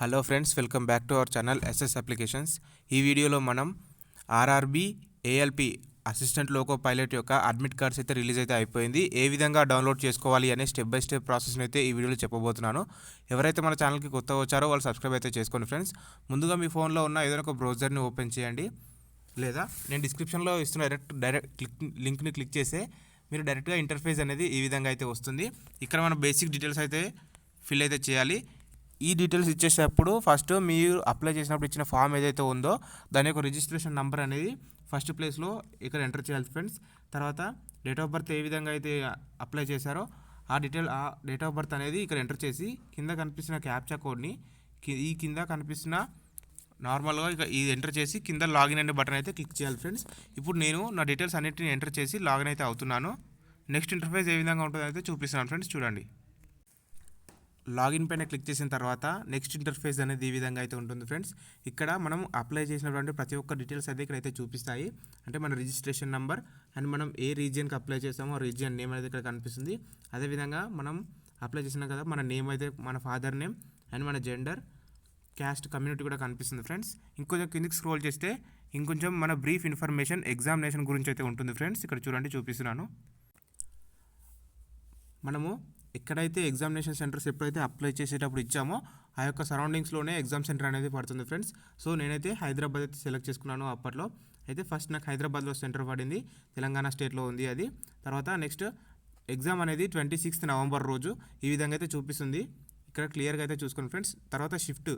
Hello friends, welcome back to our channel SS applications. ఈ వీడియోలో మనం RRB ALP assistant loco pilot యొక్క admit cards అయితే release అయితే అయిపోయింది. ఏ విధంగా డౌన్లోడ్ చేసుకోవాలి అనే స్టెప్ బై స్టెప్ ప్రాసెస్ని అయితే ఈ వీడియోలో చెప్పబోతున్నాను. ఎవరైతే మన ఛానల్కి కొత్తగా వచ్చారో వాళ్ళు సబ్స్క్రైబ్ అయితే చేసుకోండి ఫ్రెండ్స్. ముందుగా మీ ఫోన్లో ఉన్న ఏదైనా ఒక బ్రౌజర్ని ఓపెన్ చేయండి, లేదా నేను డిస్క్రిప్షన్లో ఇస్తున్న డైరెక్ట్ లింక్ని క్లిక్ చేస్తే మీరు డైరెక్ట్గా ఇంటర్ఫేస్ అనేది ఈ విధంగా అయితే వస్తుంది. ఇక్కడ మన బేసిక్ డీటెయిల్స్ అయితే ఫిల్ అయితే చేయాలి. ఈ డీటెయిల్స్ ఇచ్చేటప్పుడు ఫస్ట్ మీరు అప్లై చేసినప్పుడు ఇచ్చిన ఫామ్ ఏదైతే ఉందో దాని యొక్క రిజిస్ట్రేషన్ నెంబర్ అనేది ఫస్ట్ ప్లేస్లో ఇక్కడ ఎంటర్ చేయాలి ఫ్రెండ్స్. తర్వాత డేట్ ఆఫ్ బర్త్ ఏ విధంగా అయితే అప్లై చేశారో ఆ డేట్ ఆఫ్ బర్త్ అనేది ఇక్కడ ఎంటర్ చేసి కింద కనిపిస్తున్న క్యాప్చా కోడ్ని ఈ కింద కనిపిస్తున్న నార్మల్గా ఇక ఇది ఎంటర్ చేసి కింద లాగిన్ అనే బటన్ అయితే క్లిక్ చేయాలి ఫ్రెండ్స్. ఇప్పుడు నేను నా డీటెయిల్స్ అన్నిటిని ఎంటర్ చేసి లాగిన్ అయితే అవుతున్నాను. నెక్స్ట్ ఇంటర్ఫేస్ ఏ విధంగా ఉంటుందో అయితే చూపిస్తున్నాను ఫ్రెండ్స్, చూడండి. లాగిన్ పైన క్లిక్ చేసిన తర్వాత నెక్స్ట్ ఇంటర్ఫేస్ అనేది ఈ విధంగా అయితే ఉంటుంది ఫ్రెండ్స్. ఇక్కడ మనం అప్లై చేసినటువంటి ప్రతి ఒక్క డీటెయిల్స్ అయితే ఇక్కడైతే చూపిస్తాయి. అంటే మన రిజిస్ట్రేషన్ నెంబర్ అండ్ మనం ఏ రీజియన్కి అప్లై చేస్తామో ఆ రీజియన్ నేమ్ అనేది ఇక్కడ కనిపిస్తుంది. అదేవిధంగా మనం అప్లై చేసినాం కదా, మన నేమ్ అయితే మన ఫాదర్ నేమ్ అండ్ మన జెండర్, క్యాస్ట్, కమ్యూనిటీ కూడా కనిపిస్తుంది ఫ్రెండ్స్. ఇంకొంచెం కిందికి స్క్రోల్ చేస్తే ఇంకొంచెం మన బ్రీఫ్ ఇన్ఫర్మేషన్ ఎగ్జామినేషన్ గురించి అయితే ఉంటుంది ఫ్రెండ్స్. ఇక్కడ చూడండి, చూపిస్తున్నాను. మనము ఎక్కడైతే ఎగ్జామినేషన్ సెంటర్స్ ఎప్పుడైతే అప్లై చేసేటప్పుడు ఇచ్చామో ఆ యొక్క సరౌండింగ్స్లోనే ఎగ్జామ్ సెంటర్ అనేది పడుతుంది ఫ్రెండ్స్. సో నేనైతే హైదరాబాద్ అయితే సెలెక్ట్ చేసుకున్నాను అప్పట్లో. అయితే ఫస్ట్ నాకు హైదరాబాద్లో సెంటర్ పడింది, తెలంగాణ స్టేట్లో ఉంది అది. తర్వాత నెక్స్ట్ ఎగ్జామ్ అనేది 26 నవంబర్ రోజు ఈ విధంగా అయితే చూపిస్తుంది. ఇక్కడ క్లియర్గా అయితే చూసుకోండి ఫ్రెండ్స్. తర్వాత షిఫ్ట్,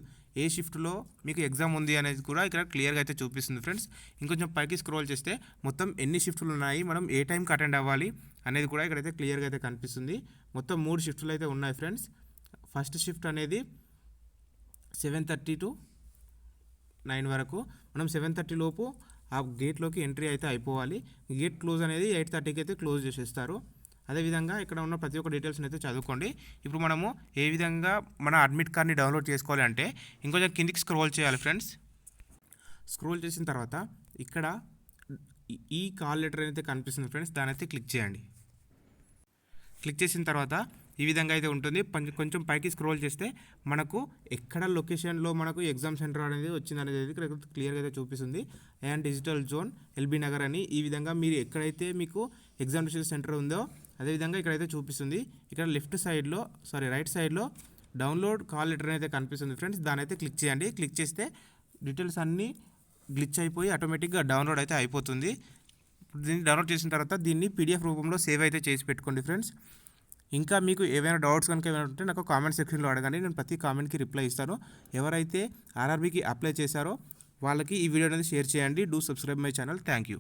ఏ షిఫ్ట్లో మీకు ఎగ్జామ్ ఉంది అనేది కూడా ఇక్కడ క్లియర్గా అయితే చూపిస్తుంది ఫ్రెండ్స్. ఇంకొంచెం పైకి స్క్రోల్ చేస్తే మొత్తం ఎన్ని షిఫ్ట్లు ఉన్నాయి, మనం ఏ టైంకి అటెండ్ అవ్వాలి అనేది కూడా ఇక్కడైతే క్లియర్గా అయితే కనిపిస్తుంది. మొత్తం 3 షిఫ్ట్లు అయితే ఉన్నాయి ఫ్రెండ్స్. ఫస్ట్ షిఫ్ట్ అనేది 7:30 to 9 వరకు. మనం 7:30 లోపు ఆ గేట్లోకి ఎంట్రీ అయితే అయిపోవాలి. గేట్ క్లోజ్ అనేది 8:30కి అయితే క్లోజ్ చేసేస్తారు. అదేవిధంగా ఇక్కడ ఉన్న ప్రతి ఒక్క డీటెయిల్స్ని అయితే చదువుకోండి. ఇప్పుడు మనము ఏ విధంగా మన అడ్మిట్ కార్డ్ని డౌన్లోడ్ చేసుకోవాలి అంటే ఇంకొంచెం కిందికి స్క్రోల్ చేయాలి ఫ్రెండ్స్. స్క్రోల్ చేసిన తర్వాత ఇక్కడ ఈ కాల్ లెటర్ అయితే కనిపిస్తుంది ఫ్రెండ్స్, దాని అయితే క్లిక్ చేయండి. క్లిక్ చేసిన తర్వాత ఈ విధంగా అయితే ఉంటుంది. కొంచెం పైకి స్క్రోల్ చేస్తే మనకు ఎక్కడ లొకేషన్లో మనకు ఎగ్జామ్ సెంటర్ అనేది వచ్చింది అనేది ఇక్కడ క్లియర్గా అయితే చూపిస్తుంది. And digital zone LB Nagar అని. ఈ విధంగా మీరు ఎక్కడైతే మీకు ఎగ్జామినేషన్ సెంటర్ ఉందో అదేవిధంగా ఇక్కడైతే చూపిస్తుంది. ఇక్కడ రైట్ సైడ్లో డౌన్లోడ్ కాల్ లెటర్ అయితే కనిపిస్తుంది ఫ్రెండ్స్, దాని అయితే క్లిక్ చేయండి. క్లిక్ చేస్తే డీటెయిల్స్ అన్నీ గ్లిచ్ అయిపోయి ఆటోమేటిక్గా డౌన్లోడ్ అయితే అయిపోతుంది. దీన్ని డౌన్లోడ్ చేసిన తర్వాత దీన్ని పీడిఎఫ్ రూపంలో సేవ్ అయితే చేసి పెట్టుకోండి ఫ్రెండ్స్. ఇంకా మీకు ఏమైనా డౌట్స్ కనుక ఏమైనా ఉంటే నాకు కామెంట్ సెక్షన్లో అడగండి, నేను ప్రతి కామెంట్కి రిప్లై ఇస్తాను. ఎవరైతే ఆర్ఆర్బీకి అప్లై చేశారో వాళ్ళకి ఈ వీడియో అనేది షేర్ చేయండి. Do subscribe my channel. Thank you.